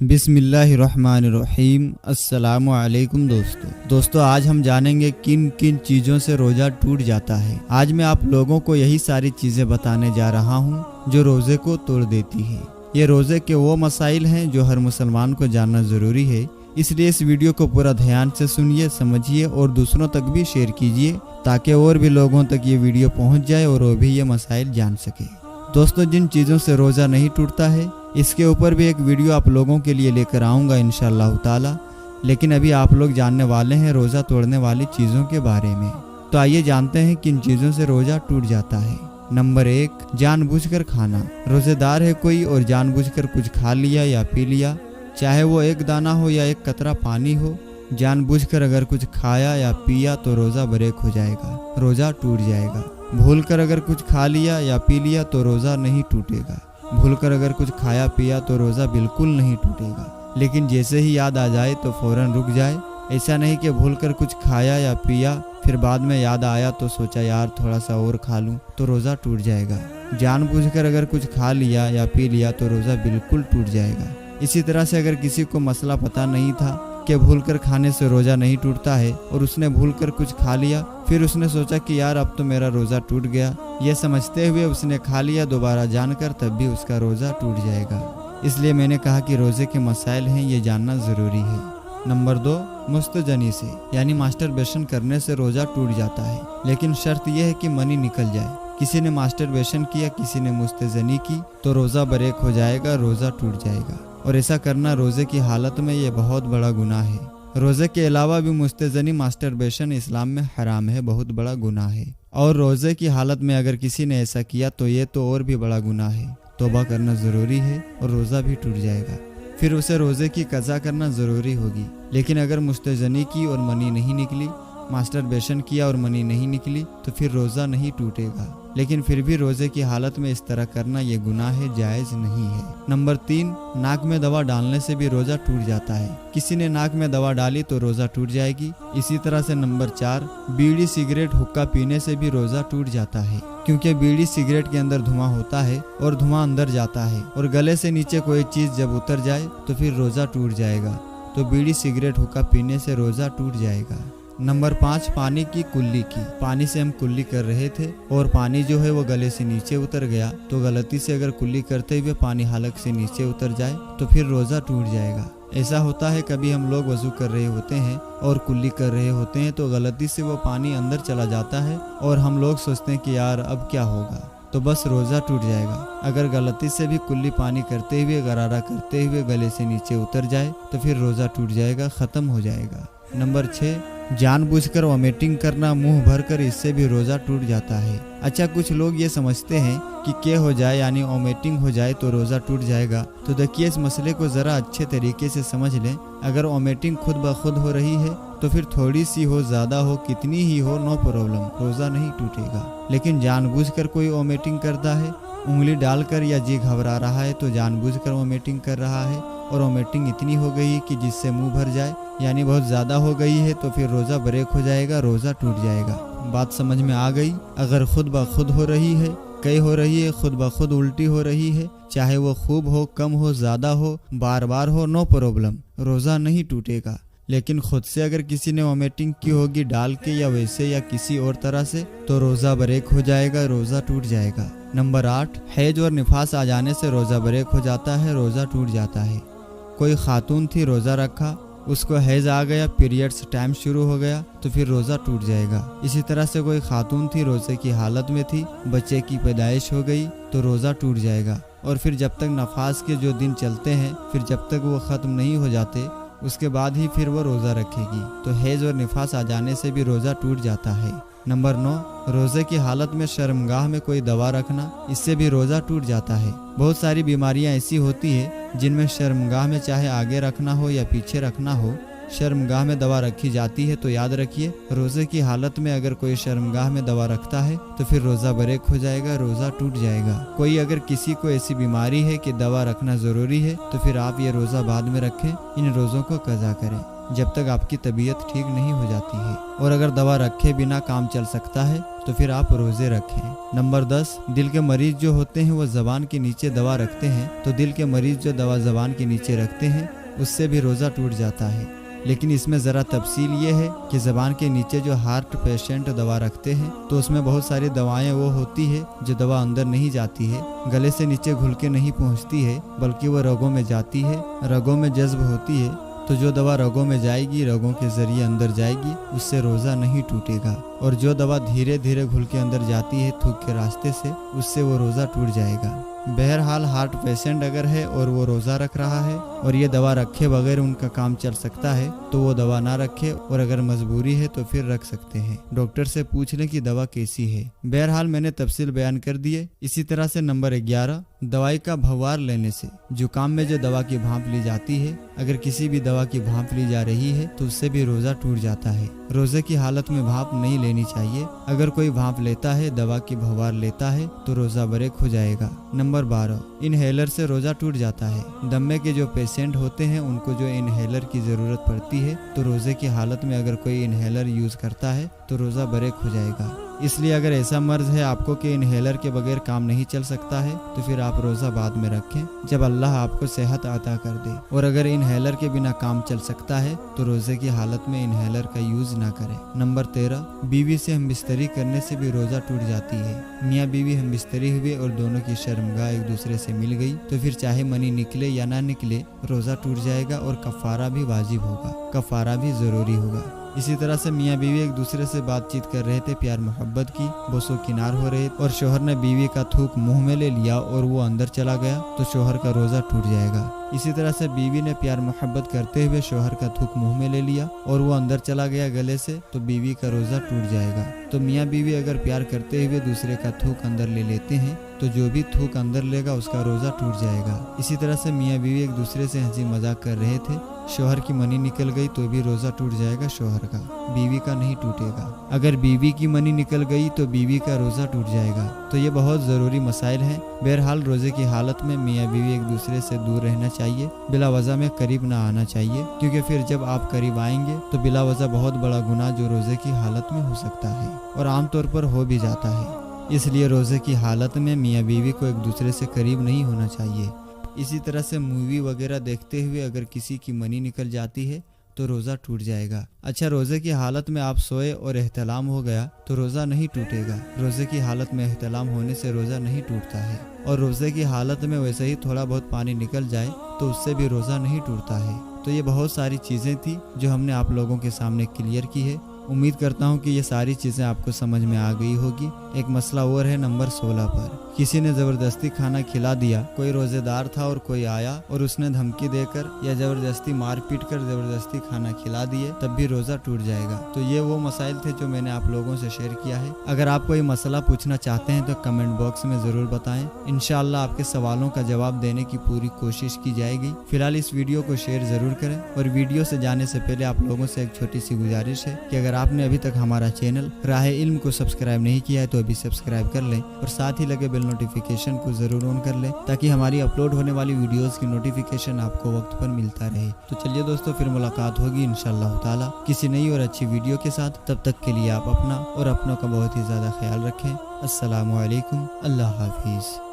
बिस्मिल्लाहिर्रहमानिर्रहीम। अस्सलाम वालेकुम दोस्तों आज हम जानेंगे किन किन चीज़ों से रोज़ा टूट जाता है। आज मैं आप लोगों को यही सारी चीज़ें बताने जा रहा हूँ जो रोज़े को तोड़ देती है। ये रोज़े के वो मसाइल हैं जो हर मुसलमान को जानना ज़रूरी है, इसलिए इस वीडियो को पूरा ध्यान से सुनिए, समझिए और दूसरों तक भी शेयर कीजिए ताकि और भी लोगों तक ये वीडियो पहुँच जाए और वो भी ये मसाइल जान सके। दोस्तों, जिन चीज़ों से रोज़ा नहीं टूटता है इसके ऊपर भी एक वीडियो आप लोगों के लिए लेकर आऊँगा इंशाअल्लाह ताला, लेकिन अभी आप लोग जानने वाले हैं रोज़ा तोड़ने वाली चीज़ों के बारे में। तो आइए जानते हैं किन चीज़ों से रोज़ा टूट जाता है। नंबर 1, जानबूझकर खाना। रोज़ेदार है कोई और जानबूझकर कुछ खा लिया या पी लिया, चाहे वो एक दाना हो या एक कतरा पानी हो, जानबूझकर अगर कुछ खाया या पिया तो रोज़ा ब्रेक हो जाएगा, रोज़ा टूट जाएगा। भूलकर अगर कुछ खा लिया या पी लिया तो रोज़ा नहीं टूटेगा। भूलकर अगर कुछ खाया पिया तो रोज़ा बिल्कुल नहीं टूटेगा, लेकिन जैसे ही याद आ जाए तो फ़ौरन रुक जाए। ऐसा नहीं कि भूलकर कुछ खाया या पिया फिर बाद में याद आया तो सोचा यार थोड़ा सा और खा लूँ, तो रोज़ा टूट जाएगा। जानबूझकर अगर कुछ खा लिया या पी लिया तो रोज़ा बिल्कुल टूट जाएगा। इसी तरह से अगर किसी को मसला पता नहीं था कि भूलकर खाने से रोज़ा नहीं टूटता है और उसने भूलकर कुछ खा लिया, फिर उसने सोचा कि यार अब तो मेरा रोज़ा टूट गया, ये समझते हुए उसने खा लिया दोबारा जानकर, तब भी उसका रोज़ा टूट जाएगा। इसलिए मैंने कहा कि रोज़े के मसाइल हैं, ये जानना ज़रूरी है। नंबर 2, मुस्तजनी से यानी मास्टरबेशन करने से रोज़ा टूट जाता है, लेकिन शर्त यह है कि मनी निकल जाए। किसी ने मास्टरबेशन किया, किसी ने मुस्तजनी की तो रोज़ा ब्रेक हो जाएगा, रोज़ा टूट जाएगा। और ऐसा करना रोज़े की हालत में ये बहुत बड़ा गुनाह है। रोज़े के अलावा भी मुस्तजनी मास्टरबेशन इस्लाम में हराम है, बहुत बड़ा गुनाह है। और रोज़े की हालत में अगर किसी ने ऐसा किया तो ये तो और भी बड़ा गुनाह है। तौबा करना ज़रूरी है और रोज़ा भी टूट जाएगा, फिर उसे रोज़े की कज़ा करना ज़रूरी होगी। लेकिन अगर मुस्तजनी की और मनी नहीं निकली, मास्टरबेशन किया और मनी नहीं निकली तो फिर रोज़ा नहीं टूटेगा, लेकिन फिर भी रोज़े की हालत में इस तरह करना ये गुनाह है, जायज़ नहीं है। नंबर 3, नाक में दवा डालने से भी रोज़ा टूट जाता है। किसी ने नाक में दवा डाली तो रोज़ा टूट जाएगी। इसी तरह से नंबर 4, बीड़ी सिगरेट हुक्का पीने से भी रोज़ा टूट जाता है, क्योंकि बीड़ी सिगरेट के अंदर धुआं होता है और धुआं अंदर जाता है और गले से नीचे कोई चीज़ जब उतर जाए तो फिर रोज़ा टूट जाएगा। तो बीड़ी सिगरेट हुक्का पीने से रोज़ा टूट जाएगा। नंबर 5, पानी की कुल्ली की। पानी से हम कुल्ली कर रहे थे और पानी जो है वो गले से नीचे उतर गया, तो गलती से अगर कुल्ली करते हुए पानी हलक से नीचे उतर जाए तो फिर रोज़ा टूट जाएगा। ऐसा होता है कभी हम लोग वज़ू कर रहे होते हैं और कुल्ली कर रहे होते हैं तो गलती से वो पानी अंदर चला जाता है और हम लोग सोचते हैं कि यार अब क्या होगा, तो बस रोज़ा टूट जाएगा। अगर गलती से भी कुल्ली पानी करते हुए गरारा करते हुए गले से नीचे उतर जाए तो फिर रोज़ा टूट जाएगा, ख़त्म हो जाएगा। नंबर 6, जानबूझकर वॉमिटिंग करना मुंह भरकर, इससे भी रोज़ा टूट जाता है। अच्छा, कुछ लोग ये समझते हैं कि क्या हो जाए यानी वॉमिटिंग हो जाए तो रोज़ा टूट जाएगा। तो देखिए इस मसले को ज़रा अच्छे तरीके से समझ लें। अगर वॉमिटिंग खुद ब खुद हो रही है तो फिर थोड़ी सी हो, ज़्यादा हो, कितनी ही हो, नो प्रॉब्लम, रोज़ा नहीं टूटेगा। लेकिन जानबूझकर कोई वॉमिटिंग करता है, उंगली डालकर या जी घबरा रहा है तो जानबूझकर वॉमिटिंग कर रहा है और वॉमिटिंग इतनी हो गई कि जिससे मुंह भर जाए यानी बहुत ज़्यादा हो गई है तो फिर रोज़ा ब्रेक हो जाएगा, रोज़ा टूट जाएगा। बात समझ में आ गई? अगर खुद ब खुद हो रही है, कई हो रही है, खुद ब खुद उल्टी हो रही है, चाहे वो खूब हो, कम हो, ज़्यादा हो, बार बार हो, नो प्रॉब्लम, रोज़ा नहीं टूटेगा। लेकिन खुद से अगर किसी ने वॉमिटिंग की होगी डाल के या वैसे या किसी और तरह से तो रोज़ा ब्रेक हो जाएगा, रोज़ा टूट जाएगा। नंबर 8, हैज और निफास आ जाने से रोज़ा ब्रेक हो जाता है, रोज़ा टूट जाता है। कोई खातून थी, रोज़ा रखा, उसको हैज आ गया, पीरियड्स टाइम शुरू हो गया तो फिर रोज़ा टूट जाएगा। इसी तरह से कोई खातून थी, रोज़े की हालत में थी, बच्चे की पैदाइश हो गई तो रोज़ा टूट जाएगा। और फिर जब तक नफास के जो दिन चलते हैं, फिर जब तक वो ख़त्म नहीं हो जाते उसके बाद ही फिर वो रोज़ा रखेगी। तो हैज और निफास आ जाने से भी रोज़ा टूट जाता है। नंबर 9, रोज़े की हालत में शर्मगाह में कोई दवा रखना, इससे भी रोज़ा टूट जाता है। बहुत सारी बीमारियां ऐसी होती है जिनमें शर्मगाह में चाहे आगे रखना हो या पीछे रखना हो, शर्मगाह में दवा रखी जाती है। तो याद रखिए रोज़े की हालत में अगर कोई शर्मगाह में दवा रखता है तो फिर रोज़ा ब्रेक हो जाएगा, रोज़ा टूट जाएगा। कोई अगर किसी को ऐसी बीमारी है कि दवा रखना ज़रूरी है तो फिर आप ये रोज़ा बाद में रखें, इन रोज़ों को कज़ा करें। जब तक आपकी तबीयत ठीक नहीं हो जाती है। और अगर दवा रखे बिना काम चल सकता है तो फिर आप रोजे रखें। नंबर 10, दिल के मरीज जो होते हैं वो जबान के नीचे दवा रखते हैं, तो दिल के मरीज जो दवा जबान के नीचे रखते हैं उससे भी रोजा टूट जाता है। लेकिन इसमें ज़रा तफसील ये है कि ज़बान के नीचे जो हार्ट पेशेंट दवा रखते हैं तो उसमें बहुत सारी दवाएं वो होती है जो दवा अंदर नहीं जाती है, गले से नीचे घुल के नहीं पहुंचती है, बल्कि वो रगों में जाती है, रगों में जज्ब होती है। तो जो दवा रगों में जाएगी, रगों के जरिए अंदर जाएगी, उससे रोज़ा नहीं टूटेगा। और जो दवा धीरे धीरे घुल के अंदर जाती है थूक के रास्ते से, उससे वो रोज़ा टूट जाएगा। बहरहाल हार्ट पेशेंट अगर है और वो रोज़ा रख रहा है और ये दवा रखे बगैर उनका काम चल सकता है तो वो दवा ना रखे, और अगर मजबूरी है तो फिर रख सकते हैं। डॉक्टर से पूछ लें कि दवा कैसी है। बहरहाल मैंने तफसील बयान कर दिए। इसी तरह से नंबर 11, दवाई का भवार लेने से। जुकाम में जो दवा की भांप ली जाती है, अगर किसी भी दवा की भांप ली जा रही है तो उससे भी रोज़ा टूट जाता है। रोज़े की हालत में भांप नहीं लेनी चाहिए। अगर कोई भांप लेता है, दवा की भवार लेता है तो रोज़ा ब्रेक हो जाएगा। नंबर 12, इनहेलर से रोज़ा टूट जाता है। दमे के जो पेशेंट होते हैं उनको जो इनहेलर की ज़रूरत पड़ती है, तो रोज़े की हालत में अगर कोई इनहेलर यूज़ करता है तो रोज़ा ब्रेक हो जाएगा। इसलिए अगर ऐसा मर्ज है आपको कि इनहेलर के बगैर काम नहीं चल सकता है तो फिर आप रोज़ा बाद में रखें जब अल्लाह आपको सेहत अता कर दे। और अगर इनहेलर के बिना काम चल सकता है तो रोज़े की हालत में इनहेलर का यूज़ ना करें। नंबर 13, बीवी से हमबिस्तरी करने से भी रोज़ा टूट जाती है। मियाँ बीवी हमबिस्तरी हुए और दोनों की शर्मगाह एक दूसरे से मिल गई तो फिर चाहे मनी निकले या ना निकले, रोज़ा टूट जाएगा और कफ़ारा भी वाजिब होगा, कफ़ारा भी ज़रूरी होगा। इसी तरह से मियाँ बीवी एक दूसरे से बातचीत कर रहे थे, प्यार मोहब्बत की, बोसो किनार हो रहे और शोहर ने बीवी का थूक मुंह में ले लिया और वो अंदर चला गया तो शोहर का रोज़ा टूट जाएगा। इसी तरह से बीवी ने प्यार मोहब्बत करते हुए शोहर का थूक मुंह में ले लिया और वो अंदर चला गया गले से तो बीवी का रोज़ा टूट जाएगा। तो मियाँ बीवी अगर प्यार करते हुए दूसरे का थूक अंदर ले लेते हैं तो जो भी थूक अंदर लेगा उसका रोज़ा टूट जाएगा। इसी तरह से मियाँ बीवी एक दूसरे से हंसी मजाक कर रहे थे, शोहर की मनी निकल गई तो भी रोज़ा टूट जाएगा शोहर का, बीवी का नहीं टूटेगा। अगर बीवी की मनी निकल गई तो बीवी का रोज़ा टूट जाएगा। तो ये बहुत ज़रूरी मसाइल हैं। बहरहाल रोज़े की हालत में मियाँ बीवी एक दूसरे से दूर रहना चाहिए, बिला वजह में करीब ना आना चाहिए, क्योंकि फिर जब आप करीब आएंगे तो बिला वजह बहुत बड़ा गुनाह जो रोज़े की हालत में हो सकता है और आमतौर पर हो भी जाता है। इसलिए रोज़े की हालत में मियाँ बीवी को एक दूसरे से करीब नहीं होना चाहिए। इसी तरह से मूवी वगैरह देखते हुए अगर किसी की मनी निकल जाती है तो रोज़ा टूट जाएगा। अच्छा, रोज़े की हालत में आप सोए और एहतलाम हो गया तो रोज़ा नहीं टूटेगा। रोज़े की हालत में एहतलाम होने से रोज़ा नहीं टूटता है। और रोज़े की हालत में वैसे ही थोड़ा बहुत पानी निकल जाए तो उससे भी रोज़ा नहीं टूटता है। तो ये बहुत सारी चीज़ें थी जो हमने आप लोगों के सामने क्लियर की है। उम्मीद करता हूँ कि ये सारी चीज़ें आपको समझ में आ गई होगी। एक मसला और है नंबर 16 पर। किसी ने ज़बरदस्ती खाना खिला दिया, कोई रोज़ेदार था और कोई आया और उसने धमकी देकर या ज़बरदस्ती मार पीट कर ज़बरदस्ती खाना खिला दिए, तब भी रोज़ा टूट जाएगा। तो ये वो मसाइल थे जो मैंने आप लोगों से शेयर किया है। अगर आप कोई मसला पूछना चाहते हैं तो कमेंट बॉक्स में ज़रूर बताएं। इंशाअल्लाह आपके सवालों का जवाब देने की पूरी कोशिश की जाएगी। फिलहाल इस वीडियो को शेयर ज़रूर करें। और वीडियो से जाने से पहले आप लोगों से एक छोटी सी गुजारिश है कि अगर आपने अभी तक हमारा चैनल राह इल्म को सब्सक्राइब नहीं किया है तो अभी सब्सक्राइब कर लें और साथ ही लगे बेल नोटिफिकेशन को जरूर ऑन कर लें ताकि हमारी अपलोड होने वाली वीडियोस की नोटिफिकेशन आपको वक्त पर मिलता रहे। तो चलिए दोस्तों, फिर मुलाकात होगी इंशाअल्लाह ताला किसी नई और अच्छी वीडियो के साथ। तब तक के लिए आप अपना और अपनों का बहुत ही ज़्यादा ख्याल रखें। अस्सलामु अलैकुम, अल्लाह हाफिज़।